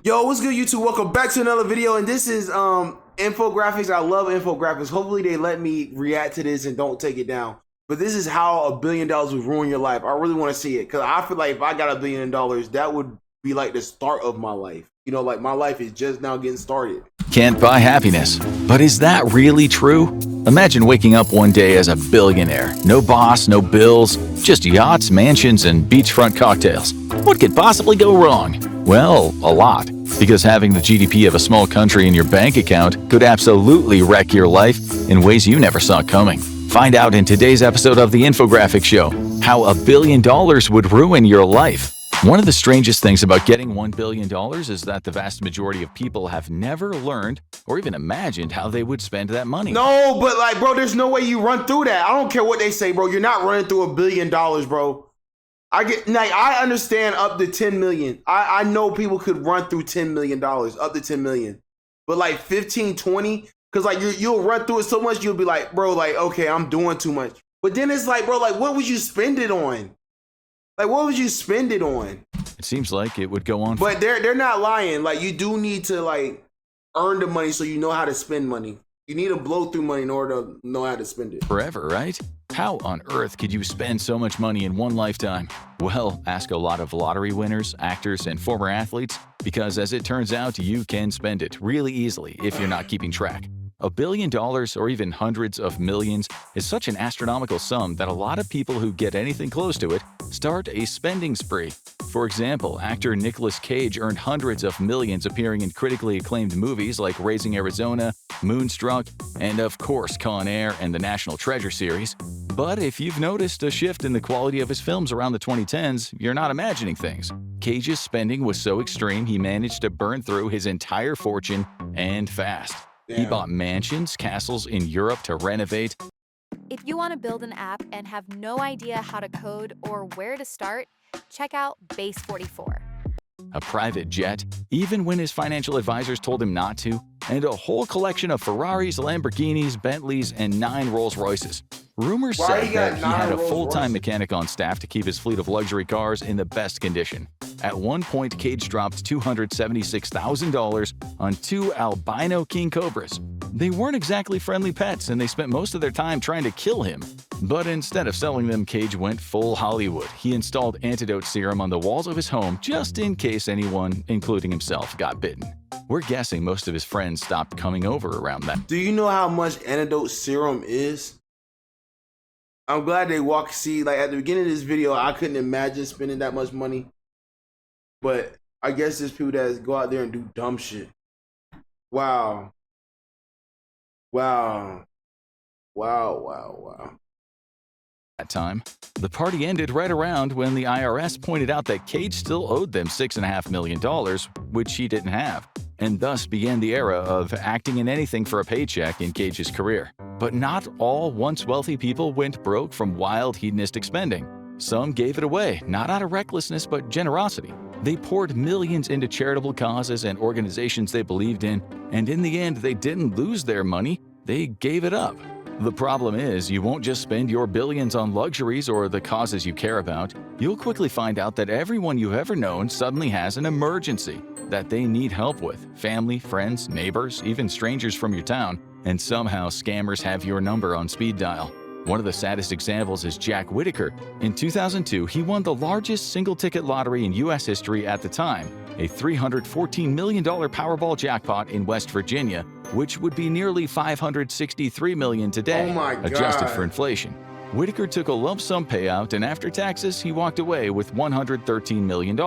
Yo, what's good, YouTube? Welcome back to another video, and this is infographics. I love infographics. Hopefully they let me react to this and don't take it down. But this is how $1 billion would ruin your life. I really want to see it because I feel like if I got $1 billion, that would be like the start of my life. You know, like my life is just now getting started. Can't buy happiness. But is that really true? Imagine waking up one day as a billionaire. No boss, no bills, just yachts, mansions, and beachfront cocktails. What could possibly go wrong? Well, a lot. Because having the GDP of a small country in your bank account could absolutely wreck your life in ways you never saw coming. Find out in today's episode of The Infographics Show how $1 billion would ruin your life. One of the strangest things about getting $1 billion is that the vast majority of people have never learned or even imagined how they would spend that money. No, but like, bro, there's no way you run through that. I don't care what they say, bro. You're not running through $1 billion, bro. I understand up to 10 million. I know people could run through $10 million, up to 10 million. But like 15, 20, because like you'll run through it so much, you'll be like, bro, like, okay, I'm doing too much. But then it's like, bro, like, what would you spend it on? Like, what would you spend it on? It seems like it would go on. But they're not lying. Like, you do need to like earn the money so you know how to spend money. You need to blow through money in order to know how to spend it. Forever, right? How on earth could you spend so much money in one lifetime? Well, ask a lot of lottery winners, actors, and former athletes, because as it turns out, you can spend it really easily if you're not keeping track. $1 billion or even hundreds of millions is such an astronomical sum that a lot of people who get anything close to it start a spending spree. For example, actor Nicolas Cage earned hundreds of millions appearing in critically acclaimed movies like Raising Arizona, Moonstruck, and of course Con Air and the National Treasure series. But if you've noticed a shift in the quality of his films around the 2010s, you're not imagining things. Cage's spending was so extreme he managed to burn through his entire fortune and fast. Damn. He bought mansions, castles in Europe to renovate. If you want to build an app and have no idea how to code or where to start, check out Base 44. A private jet, even when his financial advisors told him not to, and a whole collection of Ferraris, Lamborghinis, Bentleys, and 9 Rolls-Royces. Rumors said that he had a full-time mechanic on staff to keep his fleet of luxury cars in the best condition. At one point, Cage dropped $276,000 on 2 albino king cobras. They weren't exactly friendly pets, and they spent most of their time trying to kill him. But instead of selling them, Cage went full Hollywood. He installed antidote serum on the walls of his home just in case anyone, including himself, got bitten. We're guessing most of his friends stopped coming over around that. Do you know how much antidote serum is? I'm glad they see, like at the beginning of this video, I couldn't imagine spending that much money. But I guess there's people that go out there and do dumb shit. Wow. Wow. Wow, wow, wow. That time, the party ended right around when the IRS pointed out that Cage still owed them $6.5 million, which he didn't have, and thus began the era of acting in anything for a paycheck in Cage's career. But not all once wealthy people went broke from wild hedonistic spending. Some gave it away, not out of recklessness but generosity. They poured millions into charitable causes and organizations they believed in, and in the end, they didn't lose their money, they gave it up. The problem is, you won't just spend your billions on luxuries or the causes you care about. You'll quickly find out that everyone you've ever known suddenly has an emergency that they need help with. Family, friends, neighbors, even strangers from your town. And somehow scammers have your number on speed dial. One of the saddest examples is Jack Whitaker. In 2002, he won the largest single-ticket lottery in U.S. history at the time, a $314 million Powerball jackpot in West Virginia, which would be nearly $563 million today, Oh my God. adjusted for inflation. Whitaker took a lump sum payout, and after taxes, he walked away with $113 million.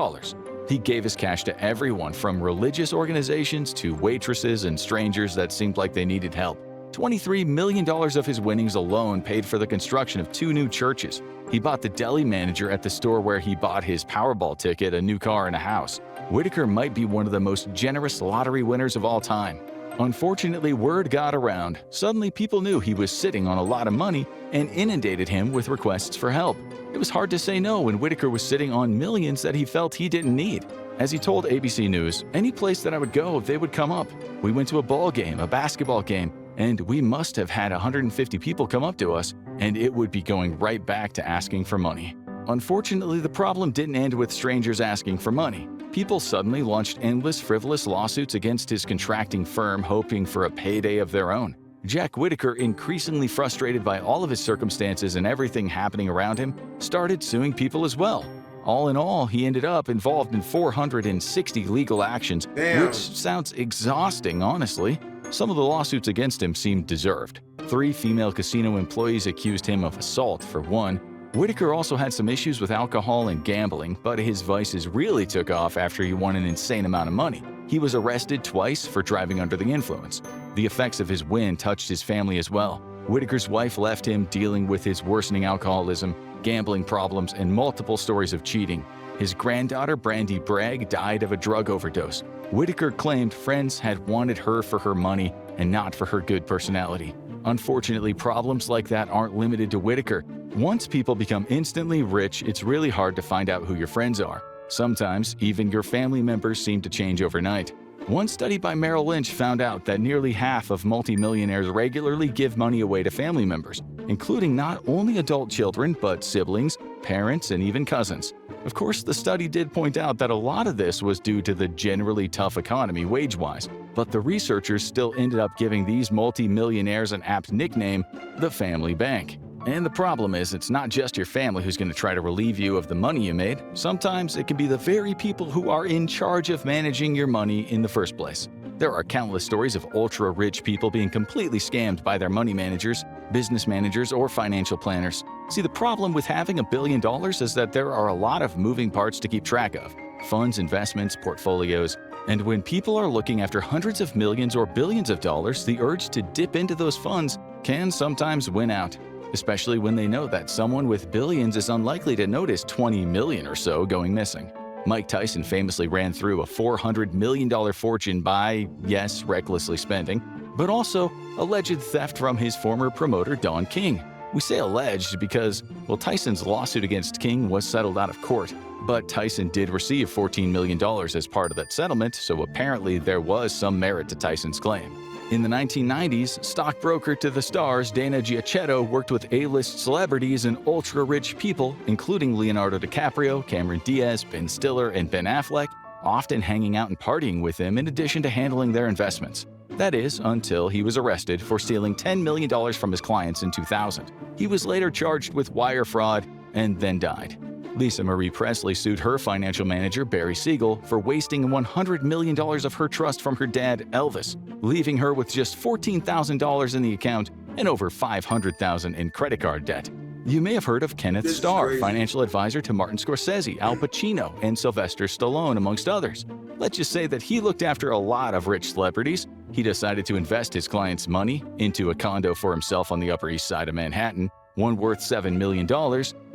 He gave his cash to everyone from religious organizations to waitresses and strangers that seemed like they needed help. $23 million of his winnings alone paid for the construction of 2 new churches. He bought the deli manager at the store where he bought his Powerball ticket, a new car, and a house. Whitaker might be one of the most generous lottery winners of all time. Unfortunately, word got around. Suddenly, people knew he was sitting on a lot of money and inundated him with requests for help. It was hard to say no when Whitaker was sitting on millions that he felt he didn't need. As he told ABC News, "Any place that I would go, they would come up. We went to a ball game, a basketball game, and we must have had 150 people come up to us, and it would be going right back to asking for money." Unfortunately, the problem didn't end with strangers asking for money. People suddenly launched endless frivolous lawsuits against his contracting firm, hoping for a payday of their own. Jack Whitaker, increasingly frustrated by all of his circumstances and everything happening around him, started suing people as well. All in all, he ended up involved in 460 legal actions, Damn. which sounds exhausting, honestly. Some of the lawsuits against him seemed deserved. 3 female casino employees accused him of assault, for one. Whitaker also had some issues with alcohol and gambling, but his vices really took off after he won an insane amount of money. He was arrested twice for driving under the influence. The effects of his win touched his family as well. Whitaker's wife left him dealing with his worsening alcoholism, gambling problems, and multiple stories of cheating. His granddaughter, Brandy Bragg, died of a drug overdose. Whitaker claimed friends had wanted her for her money and not for her good personality. Unfortunately, problems like that aren't limited to Whitaker. Once people become instantly rich, it's really hard to find out who your friends are. Sometimes, even your family members seem to change overnight. One study by Merrill Lynch found out that nearly half of multimillionaires regularly give money away to family members, including not only adult children, but siblings, parents, and even cousins. Of course, the study did point out that a lot of this was due to the generally tough economy wage-wise, but the researchers still ended up giving these multimillionaires an apt nickname, the family bank. And the problem is, it's not just your family who's going to try to relieve you of the money you made. Sometimes it can be the very people who are in charge of managing your money in the first place. There are countless stories of ultra-rich people being completely scammed by their money managers, business managers, or financial planners. See, the problem with having $1 billion is that there are a lot of moving parts to keep track of. Funds, investments, portfolios. And when people are looking after hundreds of millions or billions of dollars, the urge to dip into those funds can sometimes win out. Especially when they know that someone with billions is unlikely to notice 20 million or so going missing. Mike Tyson famously ran through a $400 million fortune by, yes, recklessly spending, but also alleged theft from his former promoter Don King. We say alleged because, well, Tyson's lawsuit against King was settled out of court, but Tyson did receive $14 million as part of that settlement, so apparently there was some merit to Tyson's claim. In the 1990s, stockbroker to the stars Dana Giacchetto worked with A-list celebrities and ultra-rich people, including Leonardo DiCaprio, Cameron Diaz, Ben Stiller, and Ben Affleck, often hanging out and partying with him in addition to handling their investments. That is, until he was arrested for stealing $10 million from his clients in 2000. He was later charged with wire fraud and then died. Lisa Marie Presley sued her financial manager, Barry Siegel, for wasting $100 million of her trust from her dad, Elvis, leaving her with just $14,000 in the account and over $500,000 in credit card debt. You may have heard of Kenneth Starr, financial advisor to Martin Scorsese, Al Pacino, and Sylvester Stallone, amongst others. Let's just say that he looked after a lot of rich celebrities. He decided to invest his clients' money into a condo for himself on the Upper East Side of Manhattan, one worth $7 million,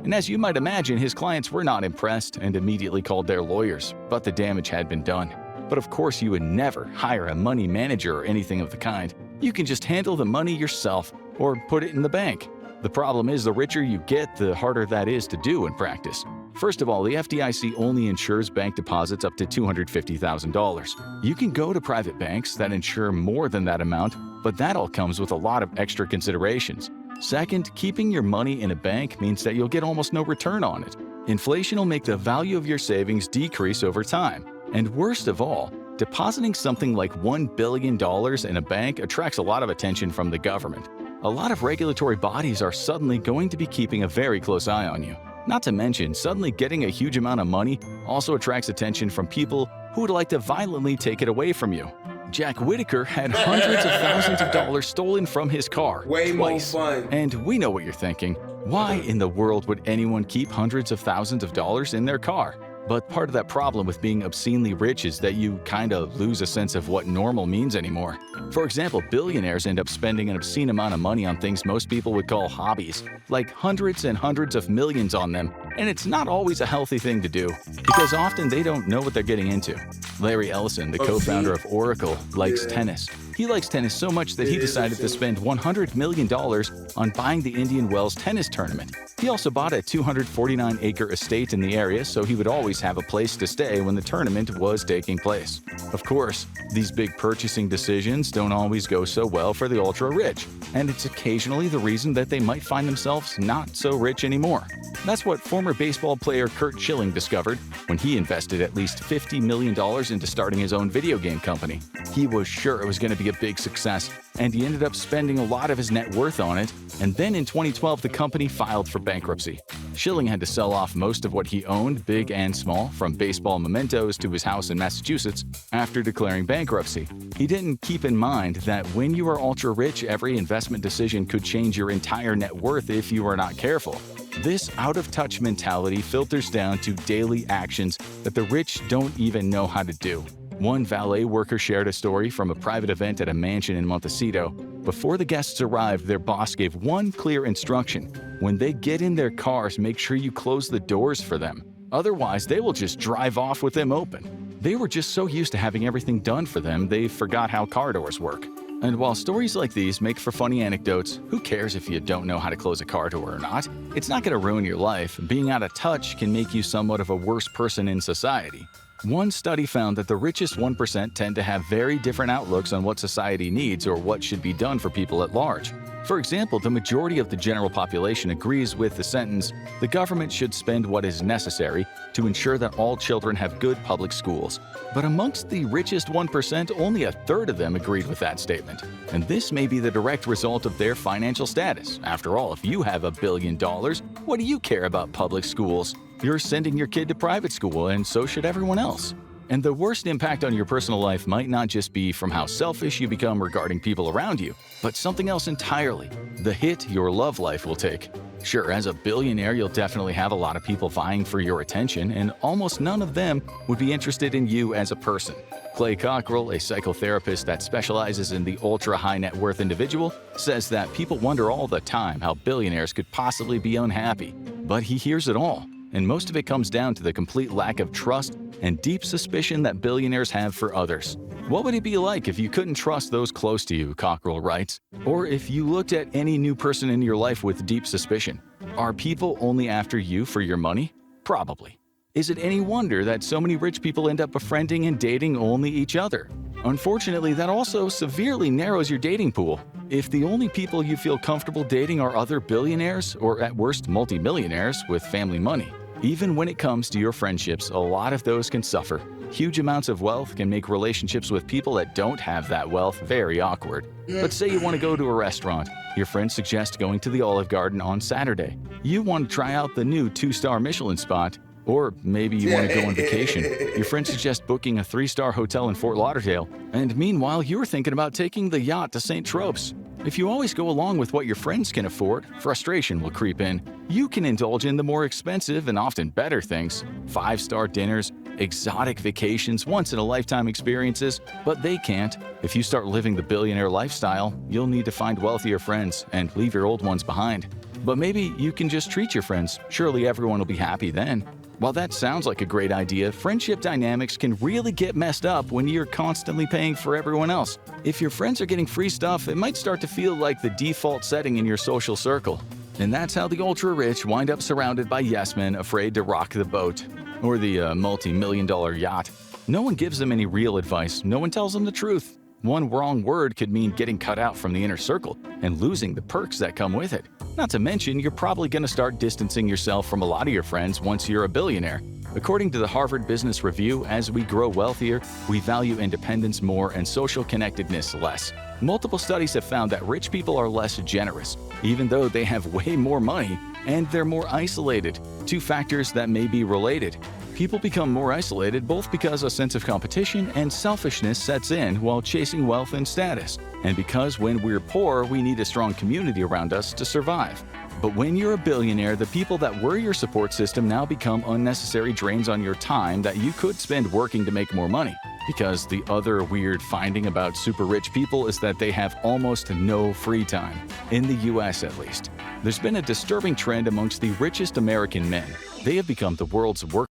and as you might imagine, his clients were not impressed and immediately called their lawyers, but the damage had been done. But of course, you would never hire a money manager or anything of the kind. You can just handle the money yourself or put it in the bank. The problem is, the richer you get, the harder that is to do in practice. First of all, the FDIC only insures bank deposits up to $250,000. You can go to private banks that insure more than that amount, but that all comes with a lot of extra considerations. Second, keeping your money in a bank means that you'll get almost no return on it. Inflation will make the value of your savings decrease over time. And worst of all, depositing something like $1 billion in a bank attracts a lot of attention from the government. A lot of regulatory bodies are suddenly going to be keeping a very close eye on you. Not to mention, suddenly getting a huge amount of money also attracts attention from people who would like to violently take it away from you. Jack Whitaker had hundreds of thousands of dollars stolen from his car twice. More fun. And we know what you're thinking. Why in the world would anyone keep hundreds of thousands of dollars in their car? But part of that problem with being obscenely rich is that you kind of lose a sense of what normal means anymore. For example, billionaires end up spending an obscene amount of money on things most people would call hobbies, like hundreds and hundreds of millions on them, and it's not always a healthy thing to do, because often they don't know what they're getting into. Larry Ellison, the co-founder of Oracle, likes tennis. He likes tennis so much that he decided to spend $100 million on buying the Indian Wells tennis tournament. He also bought a 249-acre estate in the area so he would always have a place to stay when the tournament was taking place. Of course, these big purchasing decisions don't always go so well for the ultra-rich, and it's occasionally the reason that they might find themselves not so rich anymore. That's what former baseball player Curt Schilling discovered when he invested at least $50 million into starting his own video game company. He was sure it was going to be a big success, and he ended up spending a lot of his net worth on it, and then in 2012 the company filed for bankruptcy. Schilling had to sell off most of what he owned, big and small, from baseball mementos to his house in Massachusetts, after declaring bankruptcy. He didn't keep in mind that when you are ultra-rich, every investment decision could change your entire net worth if you are not careful. This out-of-touch mentality filters down to daily actions that the rich don't even know how to do. One valet worker shared a story from a private event at a mansion in Montecito. Before the guests arrived, their boss gave one clear instruction: when they get in their cars, make sure you close the doors for them. Otherwise, they will just drive off with them open. They were just so used to having everything done for them, they forgot how car doors work. And while stories like these make for funny anecdotes, who cares if you don't know how to close a car door or not? It's not going to ruin your life. Being out of touch can make you somewhat of a worse person in society. One study found that the richest 1% tend to have very different outlooks on what society needs or what should be done for people at large. For example, the majority of the general population agrees with the sentence, "The government should spend what is necessary to ensure that all children have good public schools." But amongst the richest 1%, only a third of them agreed with that statement. And this may be the direct result of their financial status. After all, if you have $1 billion, what do you care about public schools? You're sending your kid to private school, and so should everyone else. And the worst impact on your personal life might not just be from how selfish you become regarding people around you, but something else entirely: the hit your love life will take. Sure, as a billionaire, you'll definitely have a lot of people vying for your attention, and almost none of them would be interested in you as a person. Clay Cockrell, a psychotherapist that specializes in the ultra-high net worth individual, says that people wonder all the time how billionaires could possibly be unhappy. But he hears it all, and most of it comes down to the complete lack of trust and deep suspicion that billionaires have for others. What would it be like if you couldn't trust those close to you, Cockrell writes? Or if you looked at any new person in your life with deep suspicion? Are people only after you for your money? Probably. Is it any wonder that so many rich people end up befriending and dating only each other? Unfortunately, that also severely narrows your dating pool. If the only people you feel comfortable dating are other billionaires, or at worst multimillionaires with family money, even when it comes to your friendships, a lot of those can suffer. Huge amounts of wealth can make relationships with people that don't have that wealth very awkward. Let's say you want to go to a restaurant. Your friends suggest going to the Olive Garden on Saturday. You want to try out the new 2-star Michelin spot. Or maybe you want to go on vacation. Your friends suggest booking a 3-star hotel in Fort Lauderdale. And meanwhile, you're thinking about taking the yacht to St. Tropez. If you always go along with what your friends can afford, frustration will creep in. You can indulge in the more expensive and often better things: 5-star dinners, exotic vacations, once-in-a-lifetime experiences, but they can't. If you start living the billionaire lifestyle, you'll need to find wealthier friends and leave your old ones behind. But maybe you can just treat your friends. Surely everyone will be happy then. While that sounds like a great idea, friendship dynamics can really get messed up when you're constantly paying for everyone else. If your friends are getting free stuff, it might start to feel like the default setting in your social circle. And that's how the ultra-rich wind up surrounded by yes-men afraid to rock the boat. Or the multi-million-dollar yacht. No one gives them any real advice. No one tells them the truth. One wrong word could mean getting cut out from the inner circle and losing the perks that come with it. Not to mention, you're probably going to start distancing yourself from a lot of your friends once you're a billionaire. According to the Harvard Business Review, as we grow wealthier, we value independence more and social connectedness less. Multiple studies have found that rich people are less generous, even though they have way more money, and they're more isolated. Two factors that may be related. People become more isolated both because a sense of competition and selfishness sets in while chasing wealth and status, and because when we're poor, we need a strong community around us to survive. But when you're a billionaire, the people that were your support system now become unnecessary drains on your time that you could spend working to make more money. Because the other weird finding about super rich people is that they have almost no free time, in the US at least. There's been a disturbing trend amongst the richest American men. They have become the world's work.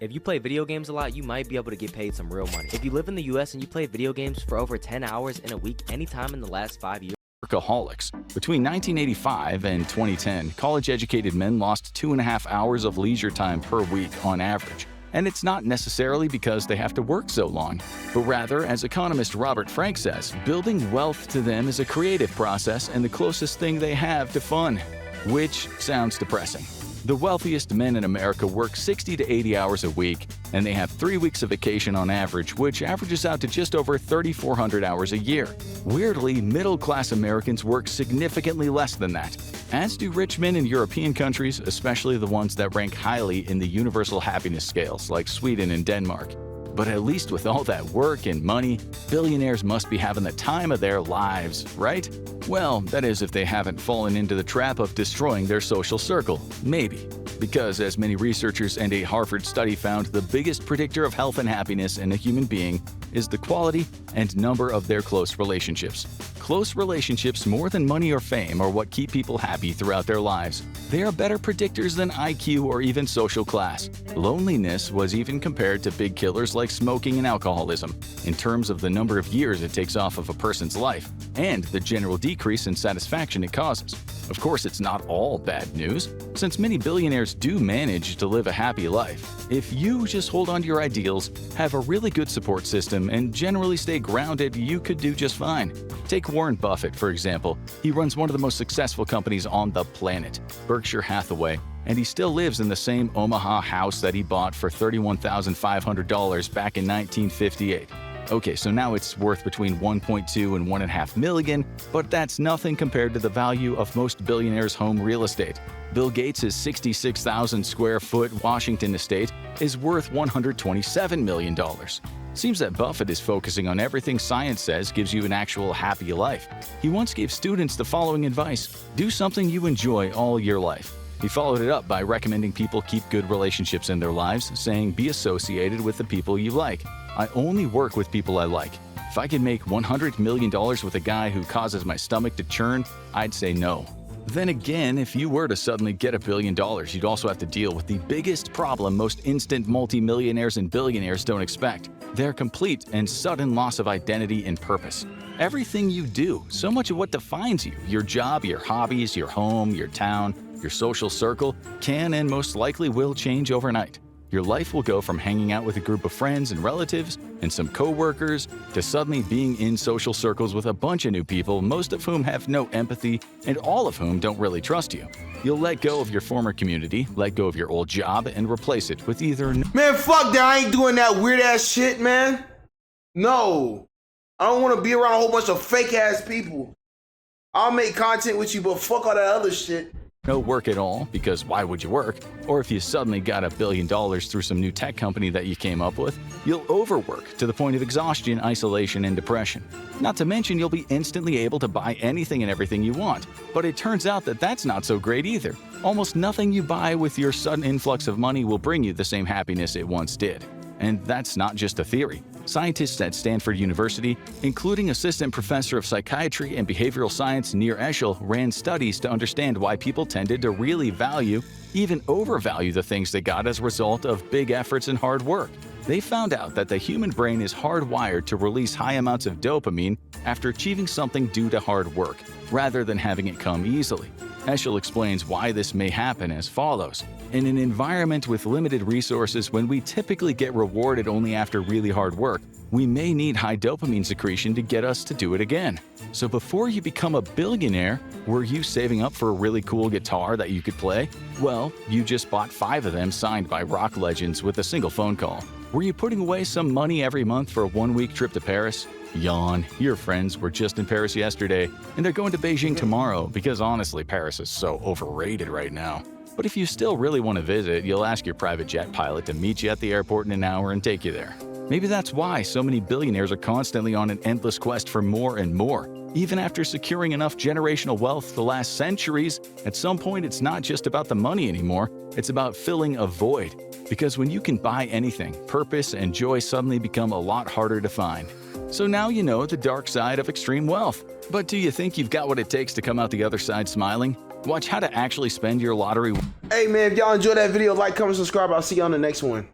If you play video games a lot, you might be able to get paid some real money. If you live in the US and you play video games for over 10 hours in a week anytime in the last 5 years, workaholics. Between 1985 and 2010, college-educated men lost 2.5 hours of leisure time per week on average. And it's not necessarily because they have to work so long, but rather, as economist Robert Frank says, building wealth to them is a creative process and the closest thing they have to fun. Which sounds depressing. The wealthiest men in America work 60 to 80 hours a week, and they have 3 weeks of vacation on average, which averages out to just over 3,400 hours a year. Weirdly, middle-class Americans work significantly less than that, as do rich men in European countries, especially the ones that rank highly in the universal happiness scales like Sweden and Denmark. But at least with all that work and money, billionaires must be having the time of their lives, right? Well, that is if they haven't fallen into the trap of destroying their social circle. Maybe. Because as many researchers and a Harvard study found, the biggest predictor of health and happiness in a human being is the quality and number of their close relationships. Close relationships, more than money or fame, are what keep people happy throughout their lives. They are better predictors than IQ or even social class. Loneliness was even compared to big killers like smoking and alcoholism, in terms of the number of years it takes off of a person's life, and the general decrease in satisfaction it causes. Of course, it's not all bad news, since many billionaires do manage to live a happy life. If you just hold on to your ideals, have a really good support system, and generally stay grounded, you could do just fine. Take Warren Buffett, for example. He runs one of the most successful companies on the planet, Berkshire Hathaway, and he still lives in the same Omaha house that he bought for $31,500 back in 1958. Okay, so now it's worth between 1.2 and 1.5 million, but that's nothing compared to the value of most billionaires' home real estate. Bill Gates' 66,000 square foot Washington estate is worth $127 million. Seems that Buffett is focusing on everything science says gives you an actual happy life. He once gave students the following advice: do something you enjoy all your life. He followed it up by recommending people keep good relationships in their lives, saying be associated with the people you like. I only work with people I like. If I could make $100 million with a guy who causes my stomach to churn, I'd say no. Then again, if you were to suddenly get $1 billion, you'd also have to deal with the biggest problem most instant multimillionaires and billionaires don't expect: their complete and sudden loss of identity and purpose. Everything you do, so much of what defines you, your job, your hobbies, your home, your town, your social circle, can and most likely will change overnight. Your life will go from hanging out with a group of friends and relatives and some co-workers to suddenly being in social circles with a bunch of new people, most of whom have no empathy and all of whom don't really trust you. You'll let go of your former community, let go of your old job, and replace it with either Man, fuck that. I ain't doing that weird ass shit, man. No. I don't want to be around a whole bunch of fake ass people. I'll make content with you, but fuck all that other shit. no work at all, because why would you work? Or if you suddenly got $1 billion through some new tech company that you came up with, you'll overwork to the point of exhaustion, isolation, and depression. Not to mention you'll be instantly able to buy anything and everything you want. But it turns out that that's not so great either. Almost nothing you buy with your sudden influx of money will bring you the same happiness it once did. And that's not just a theory. Scientists at Stanford University, including Assistant Professor of Psychiatry and Behavioral Science Nir Eshel, ran studies to understand why people tended to really value, even overvalue the things they got as a result of big efforts and hard work. They found out that the human brain is hardwired to release high amounts of dopamine after achieving something due to hard work, rather than having it come easily. Eshel explains why this may happen as follows. In an environment with limited resources, when we typically get rewarded only after really hard work, we may need high dopamine secretion to get us to do it again. So before you become a billionaire, were you saving up for a really cool guitar that you could play? Well, you just bought 5 of them signed by rock legends with a single phone call. Were you putting away some money every month for a 1-week trip to Paris? Yawn. Your friends were just in Paris yesterday, and they're going to Beijing tomorrow because honestly, Paris is so overrated right now. But if you still really want to visit, you'll ask your private jet pilot to meet you at the airport in an hour and take you there. Maybe that's why so many billionaires are constantly on an endless quest for more and more. Even after securing enough generational wealth to last centuries, at some point it's not just about the money anymore, it's about filling a void. Because when you can buy anything, purpose and joy suddenly become a lot harder to find. So now you know the dark side of extreme wealth. But do you think you've got what it takes to come out the other side smiling? Watch how to actually spend your lottery. Hey man, if y'all enjoyed that video, like, comment, subscribe. I'll see you on the next one.